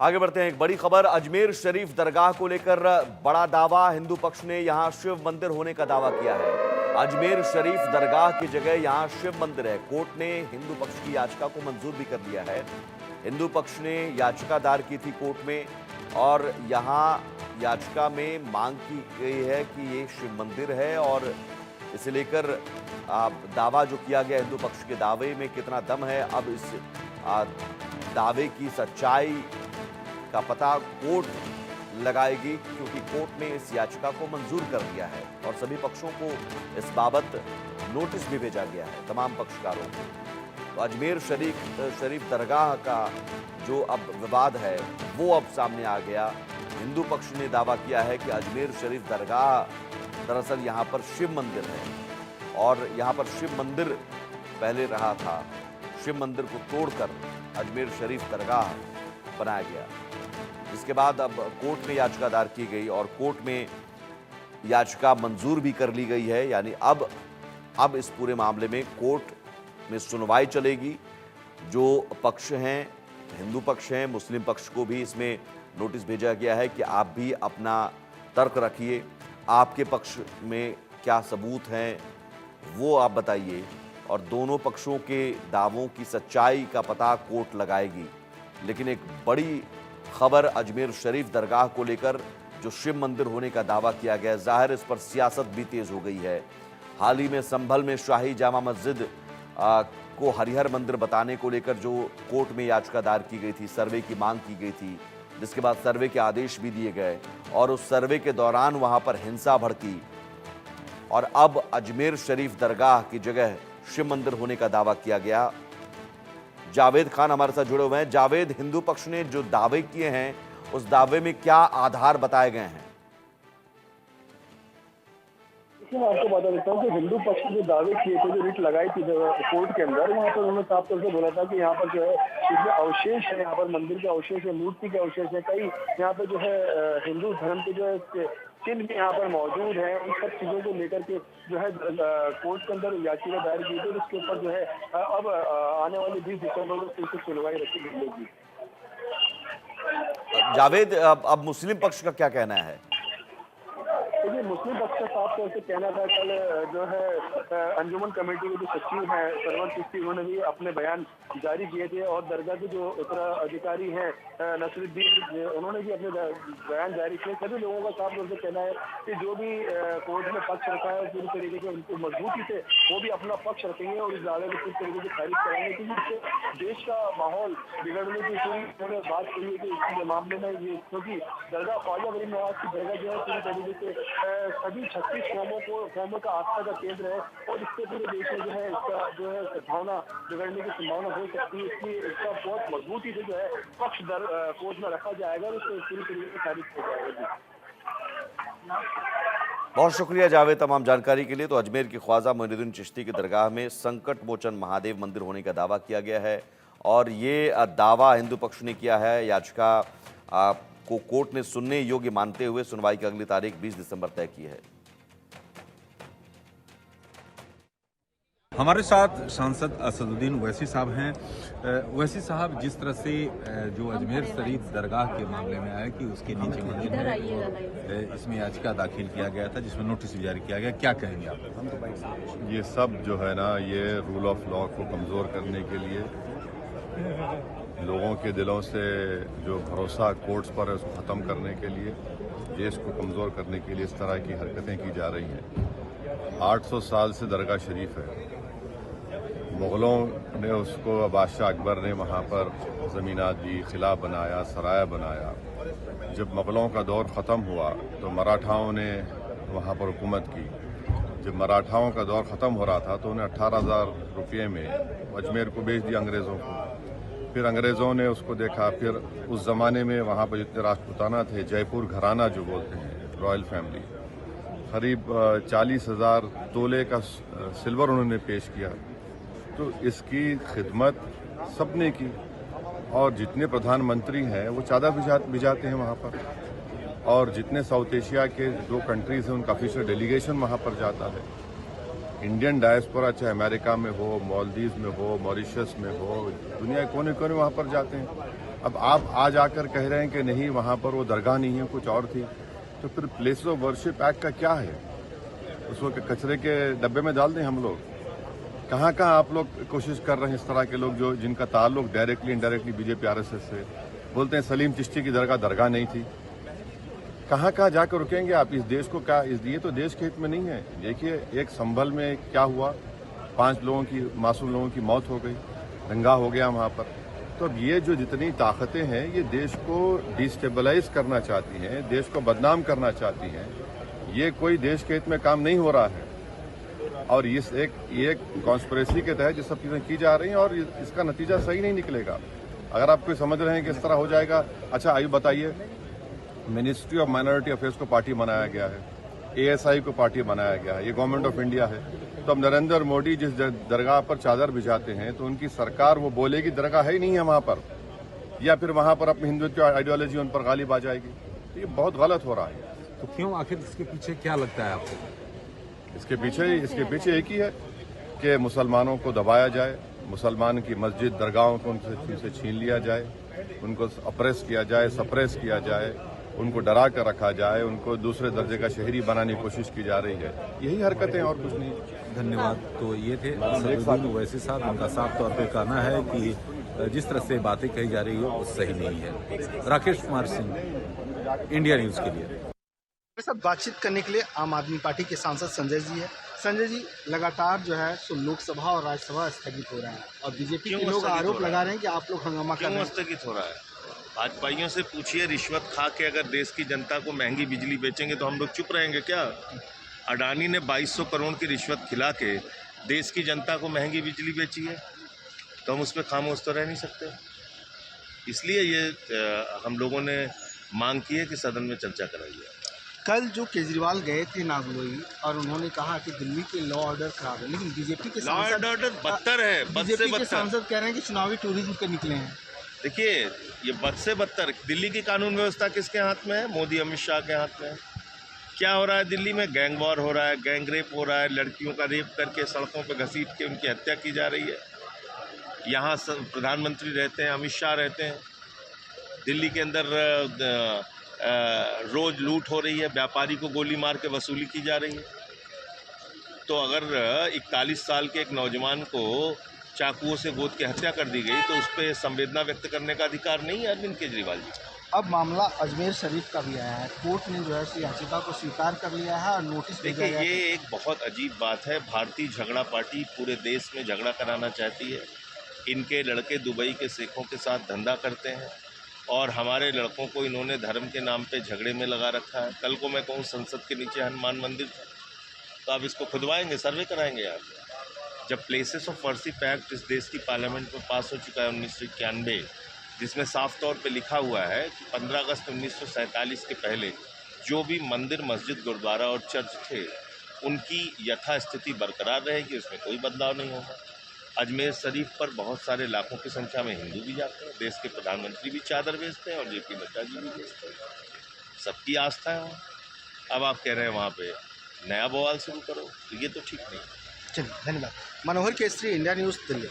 आगे बढ़ते हैं। एक बड़ी खबर अजमेर शरीफ दरगाह को लेकर बड़ा दावा। हिंदू पक्ष ने यहां शिव मंदिर होने का दावा किया है। अजमेर शरीफ दरगाह की जगह यहां शिव मंदिर है। कोर्ट ने हिंदू पक्ष की याचिका को मंजूर भी कर लिया है। हिंदू पक्ष ने याचिका दायर की थी कोर्ट में और यहां याचिका में मांग की गई है कि ये शिव मंदिर है और इसे लेकर दावा जो किया गया हिंदू पक्ष के दावे में कितना दम है, अब इस दावे की सच्चाई का पता कोर्ट लगाएगी, क्योंकि कोर्ट ने इस याचिका को मंजूर कर दिया है और सभी पक्षों को इस बाबत नोटिस भी भेजा गया है, तमाम पक्षकारों को। तो अजमेर शरीफ दरगाह का जो अब विवाद है वो अब सामने आ गया। हिंदू पक्ष ने दावा किया है कि अजमेर शरीफ दरगाह दरअसल यहाँ पर शिव मंदिर है और यहाँ पर शिव मंदिर पहले रहा था। शिव मंदिर को तोड़कर अजमेर शरीफ दरगाह बनाया गया। इसके बाद अब कोर्ट में याचिका दायर की गई और कोर्ट में याचिका मंजूर भी कर ली गई है। यानी अब इस पूरे मामले में कोर्ट में सुनवाई चलेगी। जो पक्ष हैं, हिंदू पक्ष हैं, मुस्लिम पक्ष को भी इसमें नोटिस भेजा गया है कि आप भी अपना तर्क रखिए, आपके पक्ष में क्या सबूत हैं वो आप बताइए और दोनों पक्षों के दावों की सच्चाई का पता कोर्ट लगाएगी। लेकिन एक बड़ी खबर अजमेर शरीफ दरगाह को लेकर जो शिव मंदिर होने का दावा किया गया, जाहिर इस पर सियासत भी तेज हो गई है। हाल ही में संभल में शाही जामा मस्जिद को हरिहर मंदिर बताने को लेकर जो कोर्ट में याचिका दायर की गई थी, सर्वे की मांग की गई थी, जिसके बाद सर्वे के आदेश भी दिए गए और उस सर्वे के दौरान वहां पर हिंसा भड़की और अब अजमेर शरीफ दरगाह की जगह शिव मंदिर होने का दावा किया गया। जावेद खान हमारे साथ जुड़े हुए हैं। जावेद, हिंदू पक्ष ने जो दावे किए हैं उस दावे में क्या आधार बताए गए हैं? मैं आपको बता देता हूँ कि हिंदू पक्ष ने जो दावे किए थे, जो रिट लगाई थी कोर्ट के अंदर, वहाँ पर उन्होंने साफ तौर से बोला था कि यहाँ पर जो है इसमें अवशेष है, यहाँ पर मंदिर के अवशेष है, मूर्ति के अवशेष है, कई यहाँ पे जो है हिंदू धर्म के जो है चिन्ह भी यहाँ पर मौजूद है। उन सब चीजों को लेकर के जो है कोर्ट के अंदर याचिका दायर की थी और इसके ऊपर जो है अब आने वाले 20 दिसंबर को फिर से सुनवाई रखी जाएगी। जावेद, अब मुस्लिम पक्ष का क्या कहना है? देखिए, मुस्लिम पक्ष का साफ तौर से कहना था, कल जो है अंजुमन कमेटी के जो सचिव हैं सरवर चिश्ती, उन्होंने भी अपने बयान जारी किए थे और दरगाह के जो उत्तराधिकारी हैं नसरुद्दीन, उन्होंने भी अपने बयान जारी किए। सभी लोगों का साफ तौर से कहना है कि जो भी कोर्ट में पक्ष रखा है पूरी तरीके से उनको मजबूती से वो भी अपना पक्ष रखेंगे और इस दावे को पूरी तरीके से खारिज कराएंगे, क्योंकि इससे देश का माहौल बिगड़ने की पूरी उन्होंने बात कही है कि इस मामले में ये, क्योंकि दरगाह ख्वाजा गरीब नवाज की दरगाह जो है पूरी तरीके से सभी 36 कौमों का आस्था का केंद्र है और इससे पूरे देश में जो है इसका जो है सद्भावना बिगड़ने की संभावना हो सकती है। इसलिए इसका बहुत मजबूती से जो है पक्ष कोर्ट में रखा जाएगा और उसको पूरी तरीके से खारिज किया जाएगा। बहुत शुक्रिया जावेद तमाम जानकारी के लिए। तो अजमेर की ख्वाजा मोइनुद्दीन चिश्ती की दरगाह में संकट मोचन महादेव मंदिर होने का दावा किया गया है और ये दावा हिंदू पक्ष ने किया है। याचिका को कोर्ट ने सुनने योग्य मानते हुए सुनवाई की अगली तारीख 20 दिसंबर तय की है। हमारे साथ सांसद असदुद्दीन ओवैसी साहब हैं। ओवैसी साहब, जिस तरह से जो अजमेर शरीफ दरगाह के मामले में आया कि उसके नीचे मंदिर है, इसमें याचिका दाखिल किया गया था जिसमें नोटिस भी जारी किया गया, क्या कहेंगे आप? ये सब जो है ना, ये रूल ऑफ लॉ को कमज़ोर करने के लिए, लोगों के दिलों से जो भरोसा कोर्ट्स पर है उसको ख़त्म करने के लिए, देश को कमज़ोर करने के लिए इस तरह की हरकतें की जा रही हैं। 800 साल से दरगाह शरीफ है। मुग़लों ने उसको, बादशाह अकबर ने वहाँ पर ज़मीनात दी, ख़िला बनाया, सराया बनाया। जब मुग़लों का दौर ख़त्म हुआ तो मराठाओं ने वहाँ पर हुकूमत की। जब मराठाओं का दौर ख़त्म हो रहा था तो उन्हें 18,000 रुपये में अजमेर को बेच दिया अंग्रेज़ों को। फिर अंग्रेज़ों ने उसको देखा, फिर उस ज़माने में वहाँ पर जितने राजपूताना थे, जयपुर घराना जो बोलते हैं, रॉयल फैमिली, करीब 40,000 तोले का सिल्वर उन्होंने पेश किया। तो इसकी खिदमत सबने की और जितने प्रधानमंत्री हैं वो चादर भिजाते हैं वहाँ पर और जितने साउथ एशिया के जो कंट्रीज़ हैं उनका ऑफिशियल डेलीगेशन वहाँ पर जाता है। इंडियन डायस्पोरा चाहे अमेरिका में हो, मालदीव में हो, मॉरिशस में हो, दुनिया के कोने कोने वहाँ पर जाते हैं अब आप आज आकर कह रहे हैं कि नहीं वहाँ पर वो दरगाह नहीं है, कुछ और थी, तो फिर प्लेसेस ऑफ वर्शिप एक्ट का क्या है? उसको कचरे के डब्बे में डाल दें हम लोग? कहाँ कहाँ आप लोग कोशिश कर रहे हैं इस तरह के लोग जो जिनका ताल्लुक डायरेक्टली इनडायरेक्टली बीजेपी आरएसएस से, बोलते हैं सलीम चिश्ती की दरगाह नहीं थी। कहाँ कहाँ जाकर रुकेंगे आप? इस देश को क्या ये तो देश के हित में नहीं है। देखिए एक संभल में क्या हुआ, 5 लोगों की मासूम लोगों की मौत हो गई, दंगा हो गया वहाँ पर। तो अब ये जो जितनी ताकतें हैं ये देश को डिस्टेबलाइज करना चाहती हैं, देश को बदनाम करना चाहती हैं, ये कोई देश के हित में काम नहीं हो रहा है। और इस एक कॉन्स्पिरेसी के तहत ये सब चीजें की जा रही हैं और इसका नतीजा सही नहीं निकलेगा। अगर आप कोई समझ रहे हैं कि इस तरह हो जाएगा, अच्छा आइए बताइए, मिनिस्ट्री ऑफ माइनॉरिटी अफेयर्स को पार्टी बनाया गया है, एएसआई को पार्टी बनाया गया है, ये गवर्नमेंट ऑफ इंडिया है। तो अब नरेंद्र मोदी जिस दरगाह पर चादर बिछाते हैं तो उनकी सरकार वो बोलेगी दरगाह है ही नहीं है वहां पर, या फिर वहां पर अपनी हिंदुत्व आइडियोलॉजी उन पर गालिब आ जाएगी। तो ये बहुत गलत हो रहा है। तो क्यों, आखिर इसके पीछे क्या लगता है आपको? इसके पीछे एक ही है कि मुसलमानों को दबाया जाए, मुसलमान की मस्जिद दरगाहों को उनसे छीन लिया जाए, उनको अप्रेस किया जाए, सप्रेस किया जाए, उनको डरा कर रखा जाए, उनको दूसरे दर्जे का शहरी बनाने की कोशिश की जा रही है। यही हरकतें और कुछ नहीं। धन्यवाद। तो ये थे असदुद्दीन ओवैसी साहब। उनका साफ तौर पे कहना है कि जिस तरह से बातें कही जा रही है वो सही नहीं है। राकेश कुमार सिंह, इंडिया न्यूज के लिए। मेरे साथ बातचीत करने के लिए आम आदमी पार्टी के सांसद संजय जी है। संजय जी, लगातार जो है सो लोकसभा और राज्यसभा स्थगित हो रहा है और बीजेपी के लोग आरोप लगा रहे हैं कि आप लोग हंगामा कर रहे हैं। स्थगित हो रहा है? भाजपाइयों से पूछिए, रिश्वत खा के अगर देश की जनता को महंगी बिजली बेचेंगे तो हम लोग चुप रहेंगे क्या? अडानी ने 2200 करोड़ की रिश्वत खिला के देश की जनता को महंगी बिजली बेची है, तो हम उस पर खामोश तो रह नहीं सकते। इसलिए ये हम लोगों ने मांग की है कि सदन में चर्चा कराई जाए। कल जो केजरीवाल गए थे नागलोई और उन्होंने कहा कि दिल्ली के लॉ ऑर्डर खराब है, लेकिन बीजेपी के लॉ एंड ऑर्डर बदतर है, बद से बीजेपी के बदतर। सांसद कह रहे हैं कि चुनावी टूरिज्म पे निकले हैं। देखिए, ये बद से बदतर। दिल्ली की कानून व्यवस्था किसके हाथ में है? मोदी अमित शाह के हाथ में है। क्या हो रहा है दिल्ली में? गैंग वॉर हो रहा है, गैंग रेप हो रहा है, लड़कियों का रेप करके सड़कों पर घसीट के उनकी हत्या की जा रही है। यहाँ प्रधानमंत्री रहते हैं, अमित शाह रहते हैं। दिल्ली के अंदर रोज लूट हो रही है, व्यापारी को गोली मार के वसूली की जा रही है। तो अगर 41 साल के एक नौजवान को चाकुओं से गोद के हत्या कर दी गई तो उस पर संवेदना व्यक्त करने का अधिकार नहीं है अरविंद केजरीवाल जी। अब मामला अजमेर शरीफ का भी आया है, कोर्ट ने जो है याचिका को स्वीकार कर लिया है और नोटिस भेजा देखिए, गया है। ये एक बहुत अजीब बात है। भारतीय झगड़ा पार्टी पूरे देश में झगड़ा कराना चाहती है। इनके लड़के दुबई के शेखों के साथ धंधा करते हैं और हमारे लड़कों को इन्होंने धर्म के नाम पे झगड़े में लगा रखा है। कल को मैं कहूँ संसद के नीचे हनुमान मंदिर था, तो आप इसको खुदवाएंगे, सर्वे कराएंगे आप? जब प्लेसेस ऑफ वर्शिप एक्ट इस देश की पार्लियामेंट में पास हो चुका है 1991, जिसमें साफ तौर पे लिखा हुआ है कि 15 अगस्त 1947 के पहले जो भी मंदिर, मस्जिद, गुरुद्वारा और चर्च थे उनकी यथास्थिति बरकरार रहेगी, उसमें कोई बदलाव नहीं होगा। अजमेर शरीफ पर बहुत सारे लाखों की संख्या में हिंदू भी जाते हैं, देश के प्रधानमंत्री भी चादर भेजते हैं और जेपी नड्डा जी भी भेजते हैं। सबकी आस्था है वहाँ। अब आप कह रहे हैं वहाँ पे नया बवाल शुरू करो, तो ये तो ठीक नहीं है। चलिए, धन्यवाद। मनोहर केसरी, इंडिया न्यूज़, दिल्ली।